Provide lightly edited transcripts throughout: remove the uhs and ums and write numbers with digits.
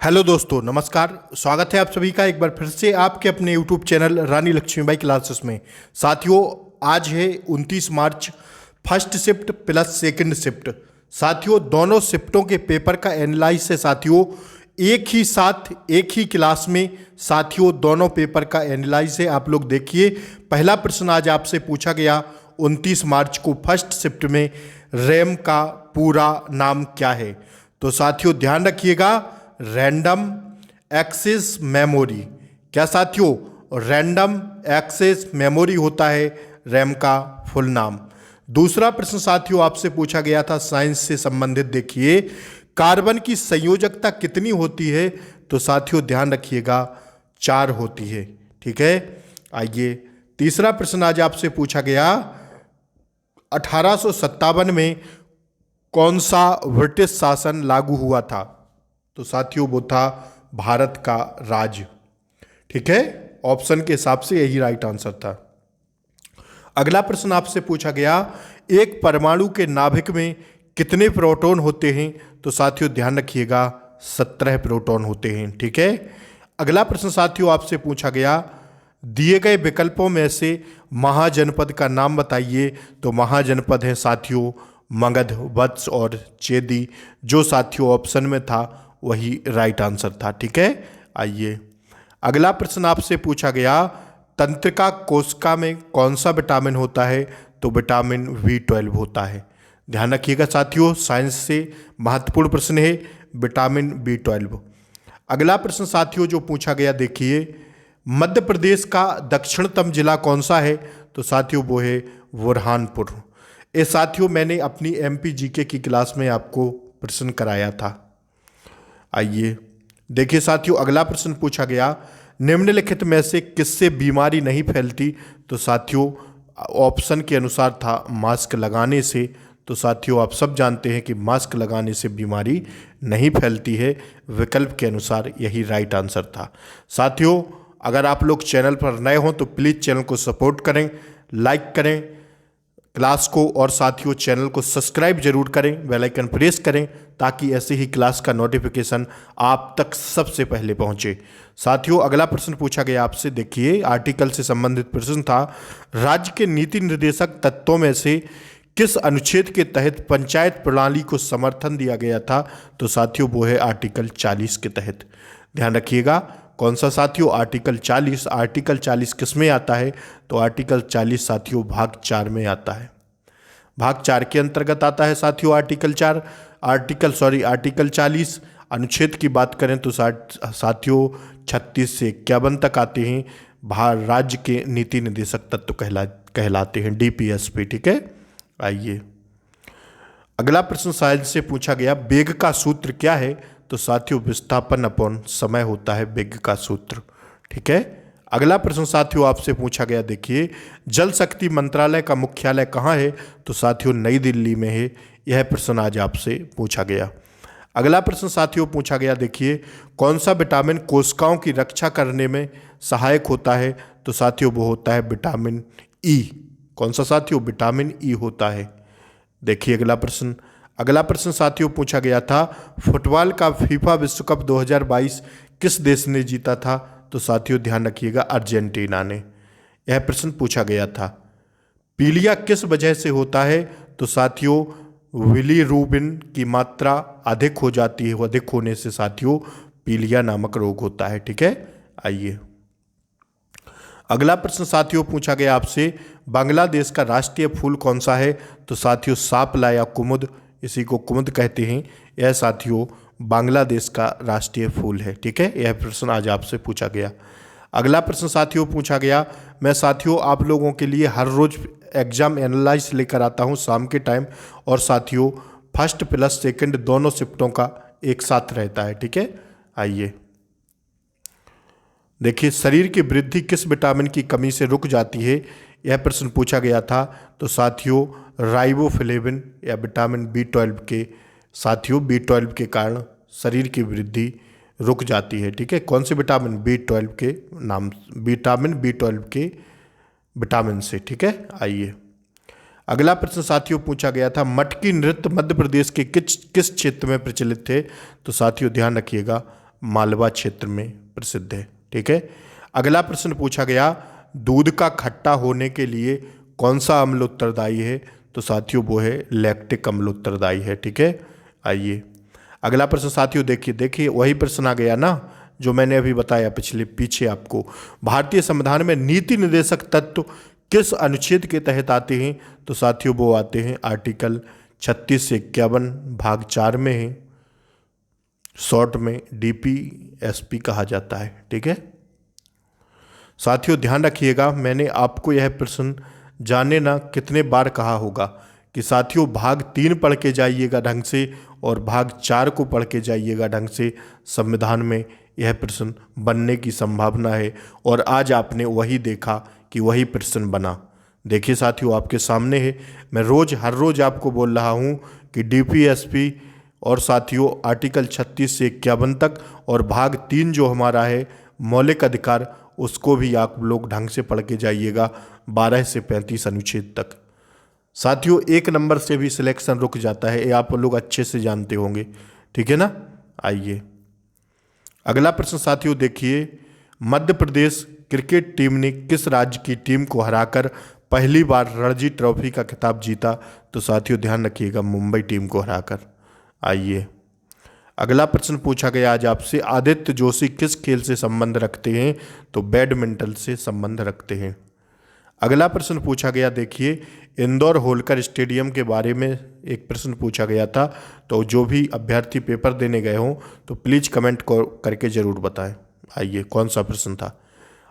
Hello दोस्तों, नमस्कार। स्वागत है आप सभी का एक बार फिर से आपके अपने YouTube channel Rani Lakshmibai classes में। साथियों, आज है 29 मार्च, first shift plus second shift. साथियों, दोनों शिफ्टों के पेपर का एनालाइज है। साथियों, एक ही साथ एक ही क्लास में साथियों दोनों पेपर का एनालाइज है। आप लोग देखिए, पहला प्रश्न आज आपसे पूछा गया 29 मार्च को, फर्स्ट शिफ्ट में रैम का पूरा नाम क्या है। तो साथियों ध्यान रखिएगा, रैंडम एक्सेस मेमोरी। क्या साथियों, रैंडम एक्सेस मेमोरी होता है रैम का फुल नाम। दूसरा प्रश्न साथियों आपसे पूछा गया था साइंस से संबंधित। देखिए, कार्बन की संयोजकता कितनी होती है। तो साथियों ध्यान रखिएगा, 4 होती है। ठीक है, आइए तीसरा प्रश्न आज आपसे पूछा गया 1857 में कौन सा ब्रिटिश शासन लागू हुआ था। तो साथियों वो था भारत का राज। ठीक है, ऑप्शन के हिसाब से यही राइट आंसर था। अगला प्रश्न आपसे पूछा गया, एक परमाणु के नाभिक में कितने प्रोटॉन होते हैं। तो साथियों ध्यान रखिएगा, 17 प्रोटॉन होते हैं। ठीक है, अगला प्रश्न साथियों आपसे पूछा गया, दिए गए विकल्पों में से महाजनपद का नाम बताइए। तो महाजनपद है साथियों मगध, वत्स और चेदी। जो साथियों ऑप्शन में था वही राइट आंसर था। ठीक है, आइए अगला प्रश्न आपसे पूछा गया, तंत्रिका कोशिका में कौन सा विटामिन होता है। तो विटामिन B12 होता है। ध्यान रखिएगा साथियों, साइंस से महत्वपूर्ण प्रश्न है विटामिन B12। अगला प्रश्न साथियों जो पूछा गया, देखिए मध्य प्रदेश का दक्षिणतम जिला कौन सा है। तो साथियों वो है बुरहानपुर। ये साथियों मैंने अपनी MP GK की क्लास में आपको प्रश्न कराया था। आइए देखिए साथियों, अगला प्रश्न पूछा गया, निम्नलिखित में से किससे बीमारी नहीं फैलती। तो साथियों ऑप्शन के अनुसार था मास्क लगाने से। तो साथियों आप सब जानते हैं कि मास्क लगाने से बीमारी नहीं फैलती है। विकल्प के अनुसार यही राइट आंसर था। साथियों अगर आप लोग चैनल पर नए हों तो प्लीज़ चैनल को सपोर्ट करें, लाइक करें क्लास को, और साथियों चैनल को सब्सक्राइब जरूर करें, बेल आइकन प्रेस करें ताकि ऐसे ही क्लास का नोटिफिकेशन आप तक सबसे पहले पहुंचे। साथियों अगला प्रश्न पूछा गया आपसे, देखिए आर्टिकल से संबंधित प्रश्न था, राज्य के नीति निर्देशक तत्वों में से किस अनुच्छेद के तहत पंचायत प्रणाली को समर्थन दिया गया था। तो साथियों वो है आर्टिकल 40 के तहत। ध्यान रखिएगा कौन सा साथियों, आर्टिकल 40। आर्टिकल 40 किस में आता है। तो आर्टिकल 40 साथियों भाग 4 में आता है। भाग 4 के अंतर्गत आता है साथियों आर्टिकल 4। आर्टिकल 40 अनुच्छेद की बात करें तो साथियों 36 से 51 तक आते हैं। राज्य के नीति निर्देशक तत्व कहलाते हैं, DPSP। ठीक है, आइए अगला प्रश्न साइंस से पूछा गया, वेग का सूत्र क्या है। तो साथियों विस्थापन अपॉन समय होता है वेग का सूत्र। ठीक है, अगला प्रश्न साथियों आपसे पूछा गया, देखिए जल शक्ति मंत्रालय का मुख्यालय कहाँ है। तो साथियों नई दिल्ली में है। यह प्रश्न आज आपसे पूछा गया। अगला प्रश्न साथियों पूछा गया, देखिए कौन सा विटामिन कोशिकाओं की रक्षा करने में सहायक होता है। तो साथियों वो होता है विटामिन E। कौन सा साथियों, विटामिन E होता है। देखिए अगला प्रश्न साथियों पूछा गया था, फुटबॉल का फीफा विश्व कप 2022 किस देश ने जीता था। तो साथियों ध्यान रखिएगा, अर्जेंटीना ने। यह प्रश्न पूछा गया था। पीलिया किस वजह से होता है। तो साथियों बिलीरुबिन की मात्रा अधिक हो जाती है, अधिक होने से साथियों पीलिया नामक रोग होता है। ठीक है, आइए अगला प्रश्न साथियों पूछा गया आपसे, बांग्लादेश का राष्ट्रीय फूल कौन सा है। तो साथियों सापला या कुमुद, इसी को कुमुद कहते हैं। यह साथियों बांग्लादेश का राष्ट्रीय फूल है। ठीक है, यह प्रश्न आज आपसे पूछा गया। अगला प्रश्न साथियों पूछा गया, मैं साथियों आप लोगों के लिए हर रोज एग्जाम एनालाइज लेकर आता हूं शाम के टाइम, और साथियों फर्स्ट प्लस सेकंड दोनों शिफ्टों का एक साथ रहता है। ठीक है, आइए देखिए शरीर की वृद्धि किस विटामिन की कमी से रुक जाती है। यह प्रश्न पूछा गया था। तो साथियों राइबोफ्लेविन या विटामिन B12 के, साथियों B12 के कारण शरीर की वृद्धि रुक जाती है। ठीक है, कौन से विटामिन, B12 के नाम, विटामिन B12 के विटामिन से। ठीक है, आइए अगला प्रश्न साथियों पूछा गया था, मटकी नृत्य मध्य प्रदेश के किस क्षेत्र में प्रचलित थे। तो साथियों ध्यान रखिएगा, मालवा क्षेत्र में प्रसिद्ध है। ठीक है। अगला प्रश्न पूछा गया, दूध का खट्टा होने के लिए कौन सा अम्ल उत्तरदायी है? तो साथियों वो है लैक्टिक अम्ल उत्तरदायी है। ठीक है। आइए अगला प्रश्न साथियों देखिए वही प्रश्न आ गया ना जो मैंने अभी बताया पीछे आपको। भारतीय संविधान में नीति निर्देशक तत्व किस अनुच्छेद के तहत आते हैं? तो साथियों वो आते हैं आर्टिकल 36 से 51 भाग 4 में है, शॉर्ट में DPSP कहा जाता है। ठीक है साथियों, ध्यान रखिएगा, मैंने आपको यह प्रश्न जाने ना कितने बार कहा होगा कि साथियों भाग 3 पढ़ के जाइएगा ढंग से और भाग 4 को पढ़ के जाइएगा ढंग से। संविधान में यह प्रश्न बनने की संभावना है और आज आपने वही देखा कि वही प्रश्न बना। देखिए साथियों आपके सामने है, मैं हर रोज आपको बोल रहा हूँ कि DPSP और साथियों आर्टिकल 36 से 51 तक और भाग 3 जो हमारा है मौलिक अधिकार, उसको भी आप लोग ढंग से पढ़ के जाइएगा 12 से 35 अनुच्छेद तक। साथियों 1 नंबर से भी सिलेक्शन रुक जाता है, ये आप लोग अच्छे से जानते होंगे। ठीक है ना। आइए अगला प्रश्न साथियों देखिए, मध्य प्रदेश क्रिकेट टीम ने किस राज्य की टीम को हराकर पहली बार रणजी ट्रॉफी का खिताब जीता? तो साथियों ध्यान रखिएगा मुंबई टीम को हराकर। आइए अगला प्रश्न पूछा गया आज आपसे, आदित्य जोशी किस खेल से संबंध रखते हैं? तो बैडमिंटन से संबंध रखते हैं। अगला प्रश्न पूछा गया देखिए, इंदौर होलकर स्टेडियम के बारे में एक प्रश्न पूछा गया था, तो जो भी अभ्यर्थी पेपर देने गए हों तो प्लीज़ कमेंट करके ज़रूर बताएं। आइए कौन सा प्रश्न था।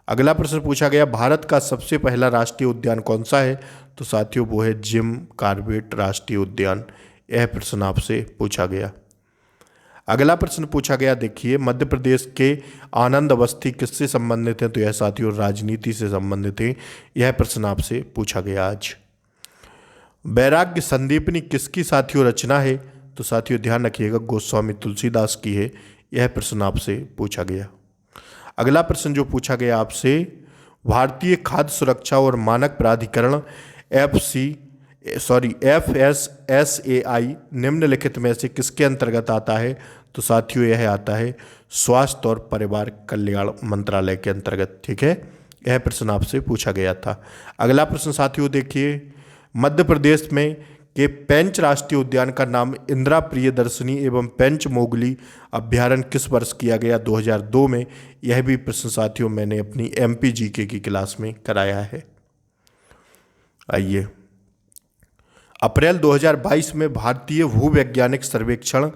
अगला प्रश्न पूछा गया, भारत का सबसे पहला राष्ट्रीय उद्यान कौन सा है? तो साथियों वो है जिम कॉर्बेट राष्ट्रीय उद्यान। यह प्रश्न आपसे पूछा गया। अगला प्रश्न पूछा गया देखिए, मध्य प्रदेश के आनंद अवस्थी किससे संबंधित हैं? तो यह साथियों राजनीति से संबंधित है। यह प्रश्न आपसे पूछा गया आज। वैराग्य संदीपनी किसकी साथियों रचना है? तो साथियों ध्यान रखिएगा गोस्वामी तुलसीदास की है। यह प्रश्न आपसे पूछा गया। अगला प्रश्न जो पूछा गया आपसे, भारतीय खाद्य सुरक्षा और मानक प्राधिकरण FSSAI निम्नलिखित में से किसके अंतर्गत आता है? तो साथियों यह आता है स्वास्थ्य और परिवार कल्याण मंत्रालय के अंतर्गत। ठीक है, यह प्रश्न आपसे पूछा गया था। अगला प्रश्न साथियों देखिए, मध्य प्रदेश में के पेंच राष्ट्रीय उद्यान का नाम इंदिरा प्रियदर्शनी एवं पेंच मोगली अभ्यारण्य किस वर्ष किया गया? 2002 में। यह भी प्रश्न साथियों मैंने अपनी MP GK की क्लास में कराया है। आइए, अप्रैल 2022 में भारतीय भूवैज्ञानिक सर्वेक्षण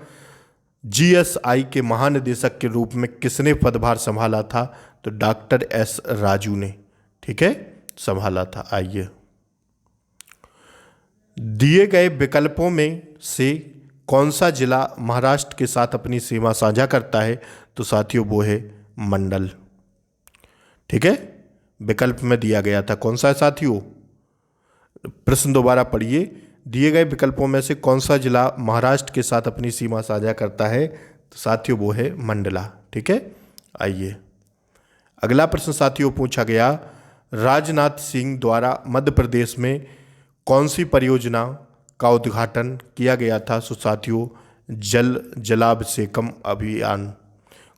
GSI के महानिदेशक के रूप में किसने पदभार संभाला था? तो डॉक्टर S राजू ने, ठीक है, संभाला था। आइए, दिए गए विकल्पों में से कौन सा जिला महाराष्ट्र के साथ अपनी सीमा साझा करता है? तो साथियों वो है मंडल। ठीक है, विकल्प में दिया गया था कौन सा है साथियों? प्रश्न दोबारा पढ़िए, दिए गए विकल्पों में से कौन सा जिला महाराष्ट्र के साथ अपनी सीमा साझा करता है? तो साथियों वो है मंडला। ठीक है, आइए अगला प्रश्न साथियों पूछा गया, राजनाथ सिंह द्वारा मध्य प्रदेश में कौन सी परियोजना का उद्घाटन किया गया था? सो साथियों जलाभिषेकम अभियान।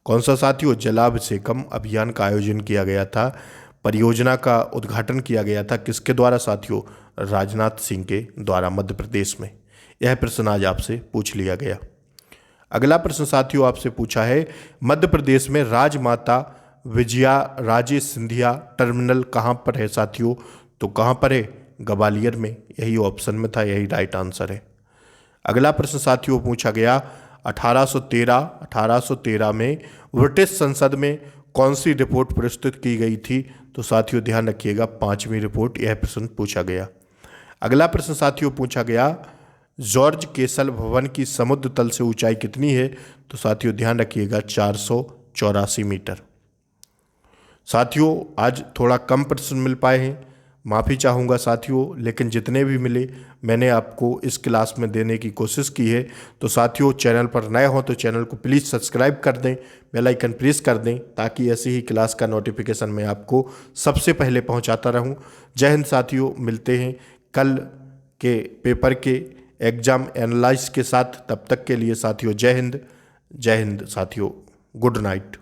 कौन सा साथियों? जलाभिषेकम अभियान का आयोजन किया गया था। परियोजना का उद्घाटन किया गया था किसके द्वारा साथियों? राजनाथ सिंह के द्वारा मध्य प्रदेश में। यह प्रश्न आज आपसे पूछ लिया गया। अगला प्रश्न साथियों आपसे पूछा है, मध्य प्रदेश में राजमाता विजया राजे सिंधिया टर्मिनल कहाँ पर है साथियों? तो कहाँ पर है? ग्वालियर में। यही ऑप्शन में था, यही राइट आंसर है। अगला प्रश्न साथियों पूछा गया, 1813 में ब्रिटिश संसद में कौन सी रिपोर्ट प्रस्तुत की गई थी? तो साथियों ध्यान रखिएगा 5वीं रिपोर्ट। यह प्रश्न पूछा गया। अगला प्रश्न साथियों पूछा गया, जॉर्ज केसल भवन की समुद्र तल से ऊंचाई कितनी है? तो साथियों ध्यान रखिएगा 484 मीटर। साथियों आज थोड़ा कम प्रश्न मिल पाए हैं, माफ़ी चाहूँगा साथियों, लेकिन जितने भी मिले मैंने आपको इस क्लास में देने की कोशिश की है। तो साथियों चैनल पर नए हो तो चैनल को प्लीज़ सब्सक्राइब कर दें, बेल आइकन प्रेस कर दें, ताकि ऐसी ही क्लास का नोटिफिकेशन मैं आपको सबसे पहले पहुंचाता रहूं। जय हिंद साथियों, मिलते हैं कल के पेपर के एग्ज़ाम एनालाइज के साथ। तब तक के लिए साथियों जय हिंद साथियों। Good night.